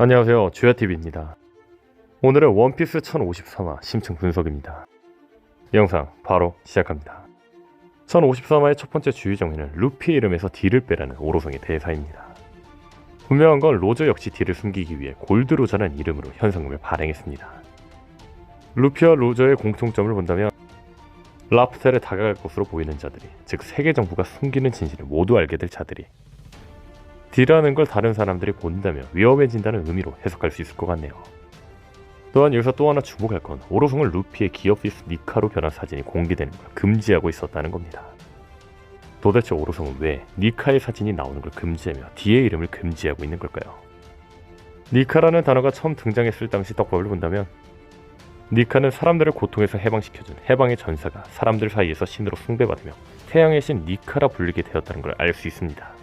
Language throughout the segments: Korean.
안녕하세요, 주야TV입니다. 오늘은 원피스 1053화 심층 분석입니다. 영상 바로 시작합니다. 1053화의 첫 번째 주의 정의는 루피의 이름에서 D를 빼라는 오로성의 대사입니다. 분명한 건 로저 역시 D를 숨기기 위해 골드로저라는 이름으로 현상금을 발행했습니다. 루피와 로저의 공통점을 본다면 라프텔에 다가갈 것으로 보이는 자들이, 즉 세계 정부가 숨기는 진실을 모두 알게 될 자들이 D라는 걸 다른 사람들이 본다면 위험해진다는 의미로 해석할 수 있을 것 같네요. 또한 여기서 또 하나 주목할 건 오로성을 루피의 기어피스 니카로 변한 사진이 공개되는 걸 금지하고 있었다는 겁니다. 도대체 오로성은 왜 니카의 사진이 나오는 걸 금지하며 D의 이름을 금지하고 있는 걸까요? 니카라는 단어가 처음 등장했을 당시 떡밥을 본다면 니카는 사람들을 고통에서 해방시켜준 해방의 전사가 사람들 사이에서 신으로 숭배받으며 태양의 신 니카라 불리게 되었다는 걸 알 수 있습니다.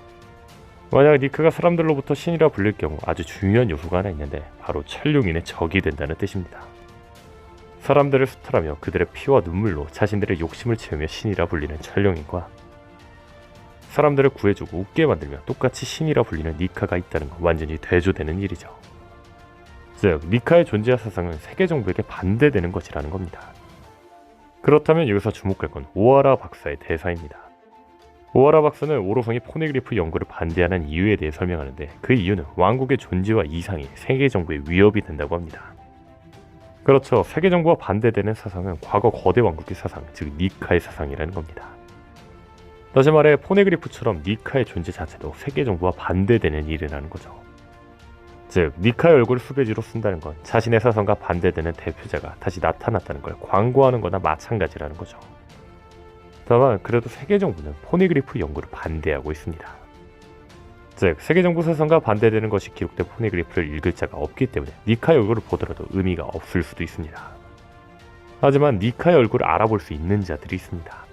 만약 니카가 사람들로부터 신이라 불릴 경우 아주 중요한 요소가 하나 있는데 바로 천룡인의 적이 된다는 뜻입니다. 사람들을 수탈하며 그들의 피와 눈물로 자신들의 욕심을 채우며 신이라 불리는 천룡인과 사람들을 구해주고 웃게 만들며 똑같이 신이라 불리는 니카가 있다는 건 완전히 대조되는 일이죠. 즉 니카의 존재와 사상은 세계 정부에게 반대되는 것이라는 겁니다. 그렇다면 여기서 주목할 건 오하라 박사의 대사입니다. 오하라 박사는 오로성이 포네그리프 연구를 반대하는 이유에 대해 설명하는데 그 이유는 왕국의 존재와 이상이 세계 정부의 위협이 된다고 합니다. 그렇죠. 세계 정부와 반대되는 사상은 과거 거대 왕국의 사상, 즉 니카의 사상이라는 겁니다. 다시 말해 포네그리프처럼 니카의 존재 자체도 세계 정부와 반대되는 일이라는 거죠. 즉 니카의 얼굴을 수배지로 쓴다는 건 자신의 사상과 반대되는 대표자가 다시 나타났다는 걸 광고하는 거나 마찬가지라는 거죠. 다만 그래도 세계정부는 포네그리프 연구를 반대하고 있습니다. 즉 세계정부 사상과 반대되는 것이 기록된 포네그리프를 읽을 자가 없기 때문에 니카의 얼굴을 보더라도 의미가 없을 수도 있습니다. 하지만 니카의 얼굴을 알아볼 수 있는 자들이 있습니다.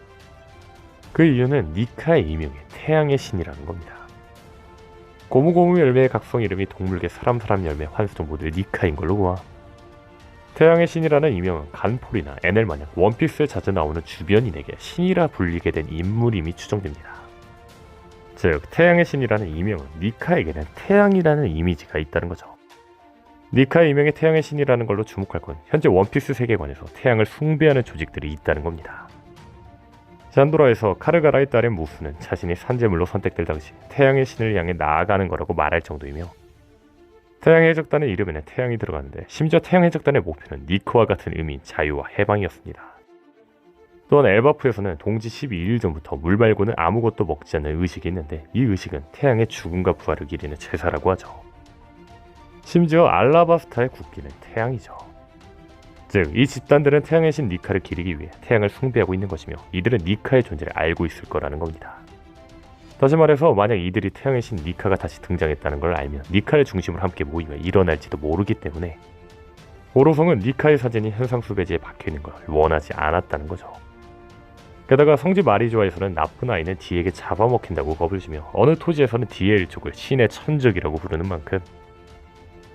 그 이유는 니카의 이명이 태양의 신이라는 겁니다. 고무고무 열매의 각성 이름이 동물계 사람 열매 환수종 모두 니카인 걸로 보아 태양의 신이라는 이명은 간폴이나 NL 마냥 원피스에 자주 나오는 주변인에게 신이라 불리게 된 인물임이 추정됩니다. 즉 태양의 신이라는 이명은 니카에게는 태양이라는 이미지가 있다는 거죠. 니카의 이명에 태양의 신이라는 걸로 주목할 건 현재 원피스 세계관에서 태양을 숭배하는 조직들이 있다는 겁니다. 잔도라에서 카르가라의 딸인 무수는 자신이 산재물로 선택될 당시 태양의 신을 향해 나아가는 거라고 말할 정도이며 태양의 해적단의 이름에는 태양이 들어가는데 심지어 태양 해적단의 목표는 니크와 같은 의미인 자유와 해방이었습니다. 또한 엘바프에서는 동지 12일 전부터 물 말고는 아무것도 먹지 않는 의식이 있는데 이 의식은 태양의 죽음과 부활을 기리는 제사라고 하죠. 심지어 알라바스타의 국기는 태양이죠. 즉 이 집단들은 태양의 신 니카를 기리기 위해 태양을 숭배하고 있는 것이며 이들은 니카의 존재를 알고 있을 거라는 겁니다. 다시 말해서 만약 이들이 태양의 신 니카가 다시 등장했다는 걸 알면 니카를 중심으로 함께 모이며 일어날지도 모르기 때문에 오로성은 니카의 사진이 현상수배지에 박혀있는 걸 원하지 않았다는 거죠. 게다가 성지 마리조아에서는 나쁜 아이는 D에게 잡아먹힌다고 겁을 주며 어느 토지에서는 D의 일족을 신의 천적이라고 부르는 만큼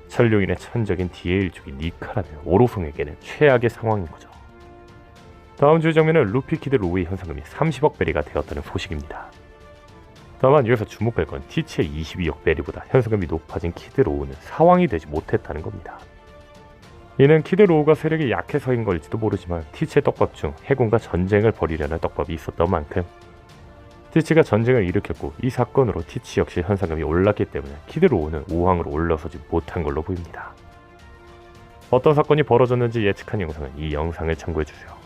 천룡인의 천적인 D의 일족이 니카라면 오로성에게는 최악의 상황인 거죠. 다음 주의 장면은 루피 키드 로우의 현상금이 30억 베리가 되었다는 소식입니다. 다만 여기서 주목할 건 티치의 22억 베리보다 현상금이 높아진 키드 로우는 사왕이 되지 못했다는 겁니다. 이는 키드 로우가 세력이 약해서인 걸지도 모르지만 티치의 떡밥 중 해군과 전쟁을 벌이려는 떡밥이 있었던 만큼 티치가 전쟁을 일으켰고 이 사건으로 티치 역시 현상금이 올랐기 때문에 키드 로우는 5항으로 올라서지 못한 걸로 보입니다. 어떤 사건이 벌어졌는지 예측한 영상은 이 영상을 참고해주세요.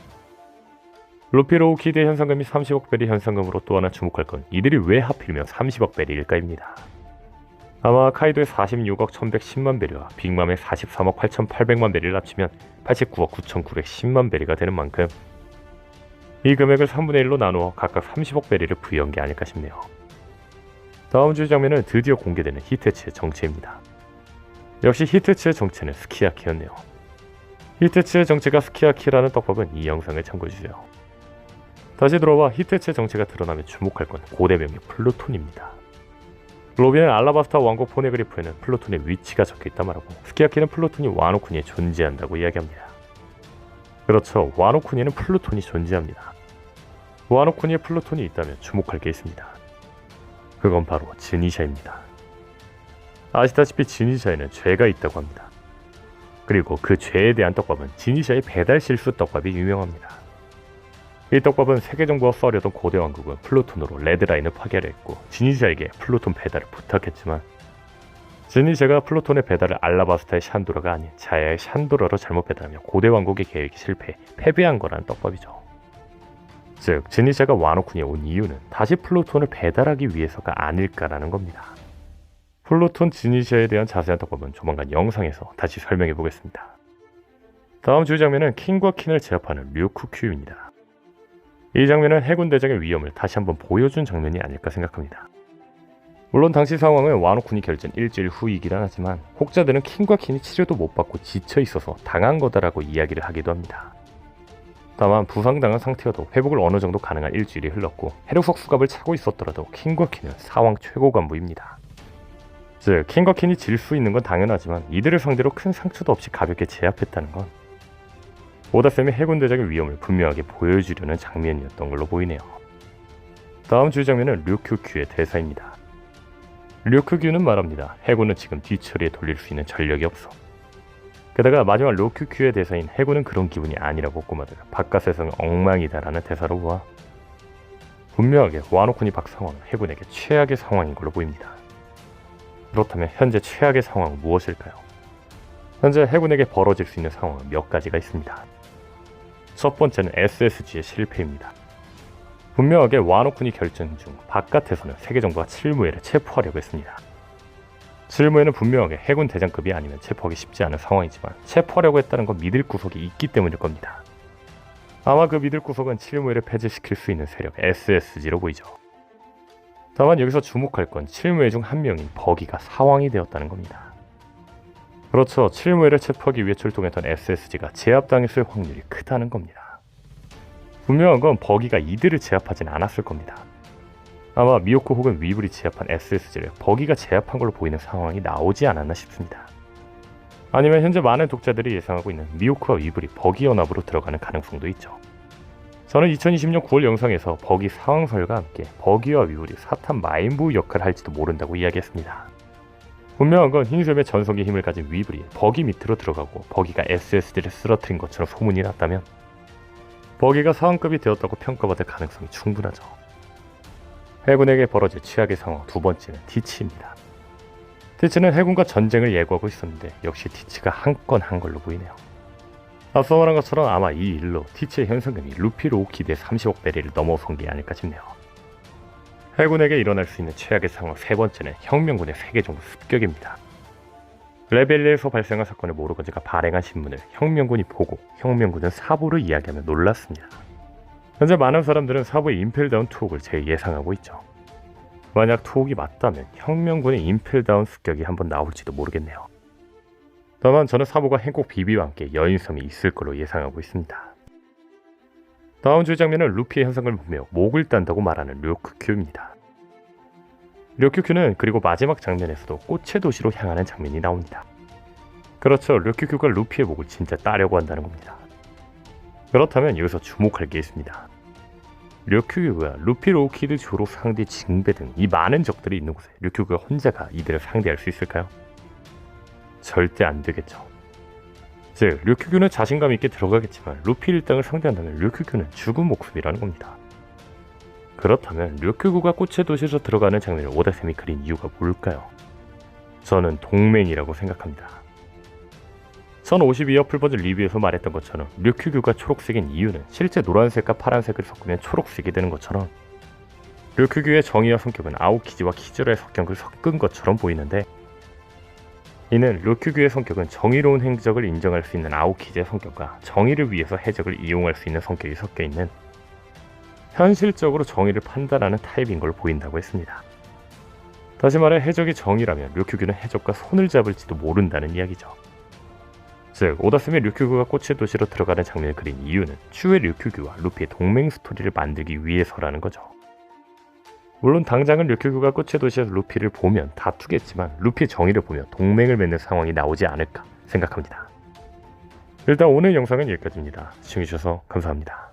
루피 로우 키드의 현상금이 30억 베리 현상금으로 또 하나 주목할 건 이들이 왜 하필이면 30억 베리일까입니다. 아마 카이도의 46억 1110만 베리와 빅맘의 43억 8800만 베리를 합치면 89억 9910만 베리가 되는 만큼 이 금액을 3분의 1로 나누어 각각 30억 베리를 부여한 게 아닐까 싶네요. 다음 주 장면은 드디어 공개되는 히테치의 정체입니다. 역시 히테치의 정체는 스키야키였네요. 히테치의 정체가 스키야키라는 떡밥은 이 영상을 참고해주세요. 다시 들어와 히테치의 정체가 드러나면 주목할 건 고대 명의 플루톤입니다. 로비는 알라바스타 왕국 포네그리프에는 플루톤의 위치가 적혀있다 말하고 스키야키는 플루톤이 와노쿠니에 존재한다고 이야기합니다. 그렇죠. 와노쿠니에는 플루톤이 존재합니다. 와노쿠니에 플루톤이 있다면 주목할 게 있습니다. 그건 바로 즈니샤입니다. 아시다시피 지니샤에는 죄가 있다고 합니다. 그리고 그 죄에 대한 떡밥은 지니샤의 배달 실수 떡밥이 유명합니다. 이 떡밥은 세계정부가 써려던 고대 왕국은 플루톤으로 레드라인을 파괴를 했고 지니샤에게 플루톤 배달을 부탁했지만 지니샤가 플루톤의 배달을 알라바스타의 샨도라가 아닌 자야의 샨도라로 잘못 배달하며 고대 왕국의 계획이 실패해 패배한 거라는 떡밥이죠. 즉 지니샤가 와노쿠니에 온 이유는 다시 플루톤을 배달하기 위해서가 아닐까라는 겁니다. 플루톤 지니샤에 대한 자세한 떡밥은 조만간 영상에서 다시 설명해 보겠습니다. 다음 주의 장면은 킹과 퀸을 제압하는 류쿠큐입니다. 이 장면은 해군 대장의 위험을 다시 한번 보여준 장면이 아닐까 생각합니다. 물론 당시 상황은 와노쿠니 결전 일주일 후이긴 하지만 혹자들은 킹과 퀸이 치료도 못 받고 지쳐 있어서 당한 거다라고 이야기를 하기도 합니다. 다만 부상당한 상태여도 회복을 어느 정도 가능한 일주일이 흘렀고 해력석 수갑을 차고 있었더라도 킹과 퀸은 사왕 최고 간부입니다. 즉 킹과 퀸이 질 수 있는 건 당연하지만 이들을 상대로 큰 상처도 없이 가볍게 제압했다는 건 오다쌤이 해군 대장의 위험을 분명하게 보여주려는 장면이었던 걸로 보이네요. 다음 주의 장면은 류큐큐의 대사입니다. 류큐큐는 말합니다. 해군은 지금 뒤처리에 돌릴 수 있는 전력이 없어. 게다가 마지막 류큐큐의 대사인 해군은 그런 기분이 아니라고 꼬마들 바깥 세상은 엉망이다라는 대사로 보아 분명하게 와노쿠니 박상황은 해군에게 최악의 상황인 걸로 보입니다. 그렇다면 현재 최악의 상황은 무엇일까요? 현재 해군에게 벌어질 수 있는 상황은 몇 가지가 있습니다. 첫 번째는 SSG의 실패입니다. 분명하게 와노쿠니 결전 중 바깥에서는 세계정부가 칠무에를 체포하려고 했습니다. 칠무에는 분명하게 해군 대장급이 아니면 체포하기 쉽지 않은 상황이지만 체포하려고 했다는 건 믿을 구석이 있기 때문일 겁니다. 아마 그 믿을 구석은 칠무에를 폐지시킬 수 있는 세력 SSG로 보이죠. 다만 여기서 주목할 건 칠무에 중 한 명인 버기가 사왕이 되었다는 겁니다. 그렇죠. 칠무에를 체포하기 위해 출동했던 SSG가 제압당했을 확률이 크다는 겁니다. 분명한 건 버기가 이들을 제압하진 않았을 겁니다. 아마 미오코 혹은 위블이 제압한 SSG를 버기가 제압한 걸로 보이는 상황이 나오지 않았나 싶습니다. 아니면 현재 많은 독자들이 예상하고 있는 미오코와 위블이 버기 연합으로 들어가는 가능성도 있죠. 저는 2020년 9월 영상에서 버기 사왕설과 함께 버기와 위블이 사탄 마인부 역할을 할지도 모른다고 이야기했습니다. 분명한 건 흰샘의 전성기 힘을 가진 위블이 버기 밑으로 들어가고 버기가 SSG를 쓰러뜨린 것처럼 소문이 났다면 버기가 사왕급이 되었다고 평가받을 가능성이 충분하죠. 해군에게 벌어질 최악의 상황 두 번째는 티치입니다. 티치는 해군과 전쟁을 예고하고 있었는데 역시 티치가 한 건 한 걸로 보이네요. 앞서 말한 것처럼 아마 이 일로 티치의 현상금이 루피 로우키드의 30억 베리를 넘어선 게 아닐까 싶네요. 해군에게 일어날 수 있는 최악의 상황 세 번째는 혁명군의 세계정부 습격입니다. 레벨리에서 발생한 사건을 모르거지가 발행한 신문을 혁명군이 보고 혁명군은 사보를 이야기하며 놀랐습니다. 현재 많은 사람들은 사보의 임펠다운 투옥을 재예상하고 있죠. 만약 투옥이 맞다면 혁명군의 임펠다운 습격이 한번 나올지도 모르겠네요. 다만 저는 사보가 행콕 비비와 함께 여인섬이 있을 걸로 예상하고 있습니다. 다음 주 장면은 루피의 현상을 보며 목을 딴다고 말하는 류큐큐입니다. 류큐큐는 그리고 마지막 장면에서도 꽃의 도시로 향하는 장면이 나옵니다. 그렇죠. 류큐큐가 루피의 목을 진짜 따려고 한다는 겁니다. 그렇다면 여기서 주목할 게 있습니다. 류큐큐가 루피 로우키드 조로 상대 징배 등 이 많은 적들이 있는 곳에 류큐큐가 혼자가 이들을 상대할 수 있을까요? 절대 안 되겠죠. 즉 류큐큐는 자신감 있게 들어가겠지만 루피 일당을 상대한다면 류큐큐는 죽은 목숨이라는 겁니다. 그렇다면 류큐큐가 꽃의 도시에서 들어가는 장면을 오다쌤이 그린 이유가 뭘까요? 저는 동맹이라고 생각합니다. 1052화 풀버전 리뷰에서 말했던 것처럼 류큐큐가 초록색인 이유는 실제 노란색과 파란색을 섞으면 초록색이 되는 것처럼 류큐큐의 정의와 성격은 아오키지와 키즈라의 성격을 섞은 것처럼 보이는데 이는 류큐큐의 성격은 정의로운 행적을 인정할 수 있는 아오키지의 성격과 정의를 위해서 해적을 이용할 수 있는 성격이 섞여있는 현실적으로 정의를 판단하는 타입인 걸 보인다고 했습니다. 다시 말해 해적이 정의라면 류큐큐는 해적과 손을 잡을지도 모른다는 이야기죠. 즉 오다스미 류큐큐가 꽃의 도시로 들어가는 장면을 그린 이유는 추후의 류큐큐와 루피의 동맹 스토리를 만들기 위해서라는 거죠. 물론 당장은 류큐큐가 꽃의 도시에서 루피를 보면 다투겠지만 루피의 정의를 보면 동맹을 맺는 상황이 나오지 않을까 생각합니다. 일단 오늘 영상은 여기까지입니다. 시청해주셔서 감사합니다.